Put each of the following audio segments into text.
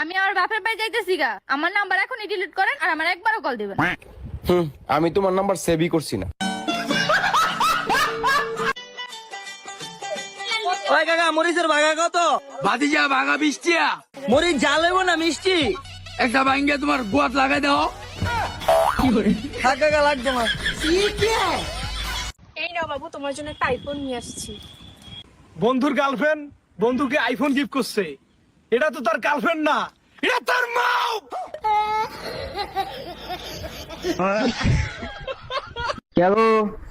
আমি আমার বাপের বাড়ি যাইতেছি গা, আমার নাম্বার এখনই ডিলিট করেন আর আমার একবারও কল দিবেন। আমি তোমার নাম্বার সেভই করছি না। ওই কাকা মরিচের ভাগা কত? ভাতিজা ভাগা 20 টিয়া। মরিচ জাল হইব না মিষ্টি? একটা ভাঙ্গে তোমার গোয়াত লাগাই দাও। থাক কাকা লাগবে না। এই নাও বাবু, তোমার জন্য একটা আইফোন নিয়ে আসছি। বন্ধুর গার্লফ্রেন্ড বন্ধুকে আইফোন গিফট করছে, এটা তো তার গার্লফ্রেন্ড না, এটা তার মা। কেন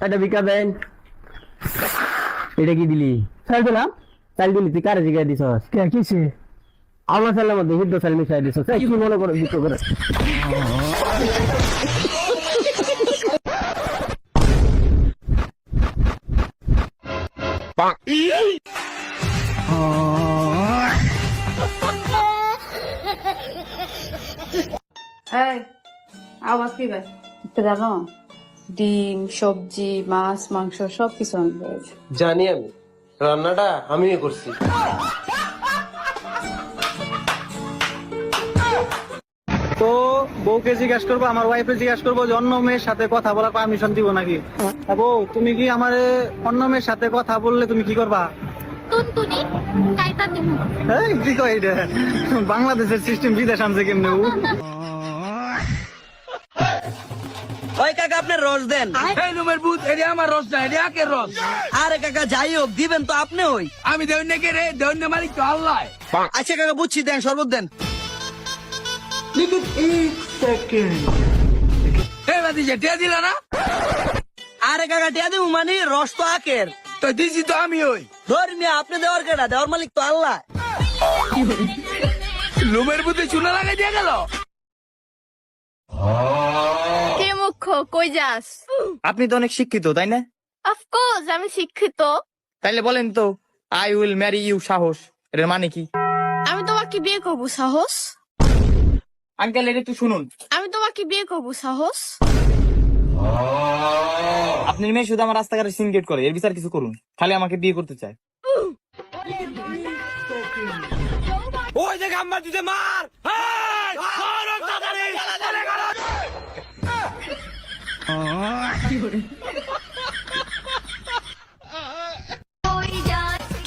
এটা বিকা দেন? এটা কি দিলি? চাল দিলাম। চাল দিলি তুই কারে জিগাই দিছস? কে কিছে? আমার চালের মধ্যে হিদ্দ চাল মিশাই দিছস। কি মনে করে বিক্রি করে? আওয়াজ কি ভাই? জানো ডিম, সবজি, মাছ, মাংস সবকিছু আনবে। জানি, আমি রান্নাটা আমিই করছি। তো বউকে জিজ্ঞাসা করবো, আমার ওয়াইফে জিজ্ঞাসা করবো যে অন্য মেয়ের সাথে কথা বলার পারমিশন দিব নাকি। বউ, তুমি কি আমার অন্য মেয়ের সাথে কথা বললে তুমি কি করবা? টুনটুনি কাইতা দিমু। এই কি কই এটা? বাংলাদেশের সিস্টেম বিদেশ আনছে কেমনে? ওই কাকা আপনি রস দেন। এই নুমের ভূত, এটা আমার রস না, এটা একের রস। আরে কাকা যাই হোক দিবেন তো আপনি ওই। আমি দেউন কে রে, দেউন মালিক তো আল্লাহ। আচ্ছা কাকা বুঝছি, দেন শরবত দেন। এই ভাতিজা টিয়া দিলা না? আরে কাকা টিয়া দিব মানে রস তো আখের। তো দিছি তো আমি ওই। ধর্মিয়া আপনি দেওয়ার কেটা, দেওয়ার মালিক তো আল্লাহ। লুমের ভূতে চুনা লাগাই দিয়ে গেল। কে মুখ্য, কই যাস? আপনি তো অনেক শিক্ষিত তাই না? অফকোর্স আমি শিক্ষিত। তাইলে বলেন তো, আই উইল ম্যারি ইউ সাহস এর মানে কি? আমি তোমাকে বিয়ে করবো সাহস। আঙ্কেল এটা একটু শুনুন। আমি তোমাকে বিয়ে করবো সাহস। আপনার মেয়ে শুধু আমার রাস্তাঘাটে সিনগেট করে, এর বিচার কিছু করুন। খালি আমাকে বিয়ে করতে চায়। ওই যে গাম্বার দিতে মার। এই, মার ও তাড়াতাড়ি, চলে গেল।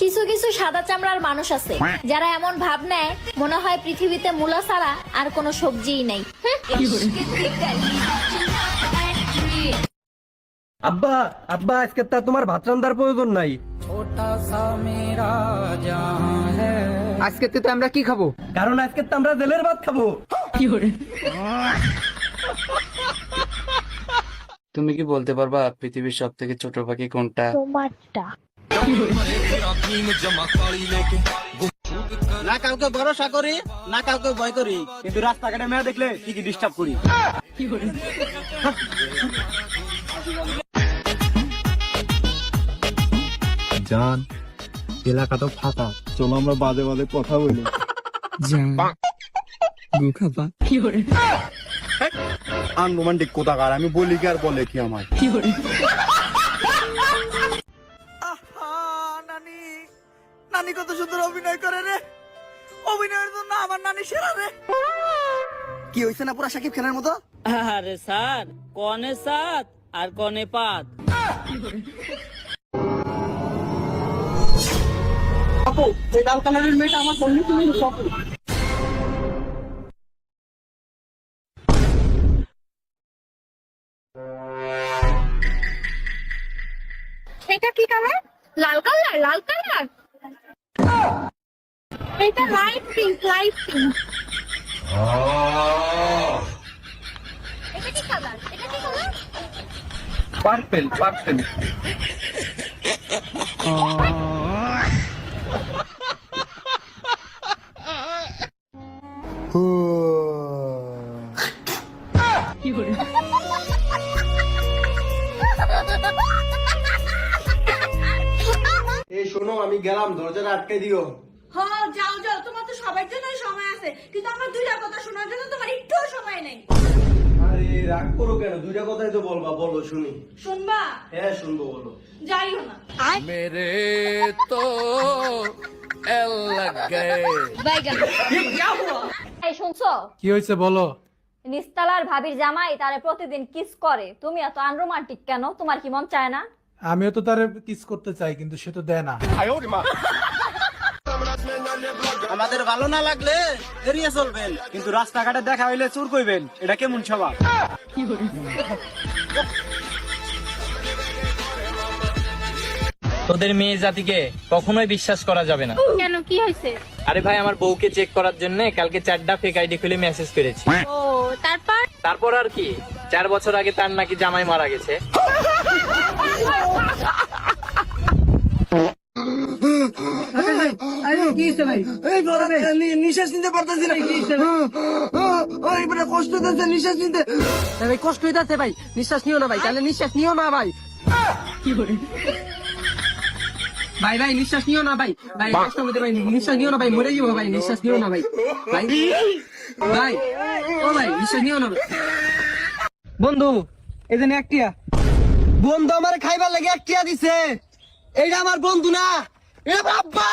কিছু কিছু সাদা চামড়ার মানুষ আছে যারা এমন ভাব নেয় মনে হয় পৃথিবীতে মূলা ছাড়া আর কোনো সবজিই নেই। আব্বা আব্বা আজকে তা তোমার ভাত রান্নার প্রয়োজন নাই। আজকে তো আমরা কি খাবো? কারণ আজকে তো আমরা জেলের ভাত খাবো। তুমি কি বলতে পারবা পৃথিবীর সব থেকে ছোট পাখি কোনটা? তোমারটা। না কাউকে ভরসা করি, না কাউকে ভয় করি, কিন্তু রাস্তাঘাটে মেয়ে দেখলে কি ডিস্টার্ব করি। জান, এলাকা তো ফাঁকা, চলো আমরা বাজে বাজে কথা বলি। আনরোমান্টিক কোথাকার, আমি বলি কি আর বলে কি আমার। নানি নানি কত সুন্দর অভিনয় করে রে। অভিনয়ের জন্য আমার নানি সেরা রে। কি হইছে না পুরা শাকিব খানের মতো? আরে স্যার, কনে সাত আর কনে পাত। আপু এই লাল কালারের মেয়েটা আমার বন্ধু, তুমি সপু। এটা কি কালার? লাল কালার, লাল কালার। এটা লাইট পিঙ্ক, লাইট পিঙ্ক। এটা কি কালার? এটা কি কালার? Purple, purple. এই শোনো, আমি গেলাম, দরজাটা আটকে দিও। হ্যাঁ যাও যাও, তোমার তো সবার জন্যই সময় আছে, কিন্তু আমার দুইটা কথা শোনার জন্য তোমার একটুও সময় নেই। আরে আরে রাগ করো কেন? দুইটা কথাই তো বলবা, বলো শুনি। শুনবা? হ্যাঁ শুনবো, বলো। যাইও না। মেরে তো এল লাগ গয়ে। এই শুনছো? কি হয়েছে বলো? নিস্তালার ভাবির জামাই তারে প্রতিদিন কিস করে, তুমি এত আনরোমান্টিক কেন? তোমার কি মন চায় না? আমিও তো তারে কিস করতে চাই, কিন্তু সে তো দেয় না। আমাদের ভালো না লাগলে এড়িয়ে চলবেন, কিন্তু রাস্তাঘাটে দেখা হইলে চুর কইবেন। এটা কেমন স্বভাব? তোদের মেয়ে জাতিকে কখনোই বিশ্বাস করা যাবে না। কেন, কি হয়েছে? আরে ভাই, আমার বউকে চেক করার জন্য কালকে 4টা ফেক আইডি খুলে মেসেজ করেছি। ও তারপর? তারপর আর কি, 4 বছর আগে তার নাকি জামাই মারা গেছে। নিঃশ্বাস নিতে পারতেছি না, কষ্ট হচ্ছে নিঃশ্বাস নিতে। ভাই কষ্ট হইতাছে ভাই, নিঃশ্বাস নিও না ভাই, তাহলে নিঃশ্বাস নিও না ভাই। কি করে ভাই? ভাই নিঃশ্বাস নিও না ভাই, ভাই কষ্ট হইতে ভাই, নিঃশ্বাস নিও না ভাই, মরে যাবো ভাই, নিঃশ্বাস নিও না ভাই। ভাই ভাই ও ভাই নিঃশ্বাস নিও না। বন্ধু, এই যে একটিয়া বন্ধু আমার খাইবার লাগে একটিয়া দিছে। এইটা আমার বন্ধু না, এটা বাবা।